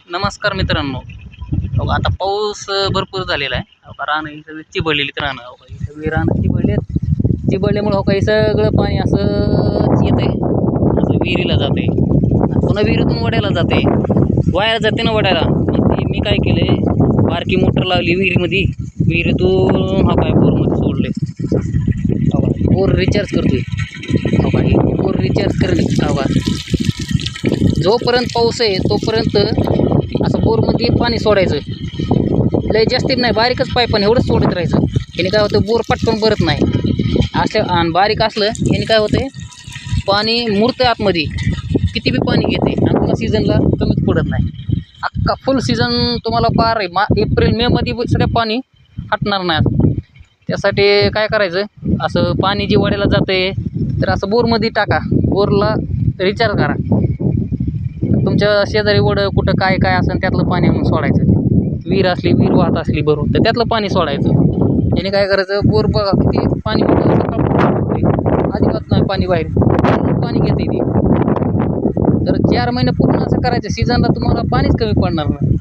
नमस्कार मित्रांनो. आता पाऊस भरपूर झालेला आहे. रानं ही सगळी चिबळलेली रानं. ही सगळी रानं चिबळल्यामुळं काही सगळं पाणी असं येतंय, असं विहिरीला जाते, पुन्हा विहिरीतून वड्याला जाते, वाया जाते ना वड्याला. मी काय केले, बारकी मोटर लावली विहिरीमध्ये, विहिरीतून काय बोरमध्ये सोडले. बोर रिचार्ज करतोय. ही बोर रिचार्ज करणे. जोपर्यंत पाऊस आहे तोपर्यंत असं बोरमध्ये पाणी सोडायचं. लय जास्ती नाही, बारीकच पाईपाने एवढंच सोडत राहायचं. याने काय होतं, बोर पटकन भरत नाही. असं आणि बारीक असलं याने काय होतं, पाणी मुरतं आतमध्ये, किती बी पाणी घेते आणि पुन्हा सीझनला कमीच पडत नाही. अख्खा फुल सीझन तुम्हाला पार आहे एप्रिल मे मध्ये सगळं पाणी हटणार नाही. त्यासाठी काय करायचं, असं पाणी जी वड्याला जाते तर असं बोरमध्ये टाका, बोरला रिचार्ज करा. तुमच्या शेजारी वडं कुठं काय काय असेल त्यातलं पाणी आणून सोडायचं. विहीर असली, विहीर वाहत असली भरून, तर त्यातलं पाणी सोडायचं. त्याने काय करायचं, बोर बघा किती पाणी होतं, अजिबात नाही पाणी बाहेर पाणी घेते ती. तर 4 महिने पूर्ण असं करायचं, सीझनला तुम्हाला पाणीच कमी पडणार नाही.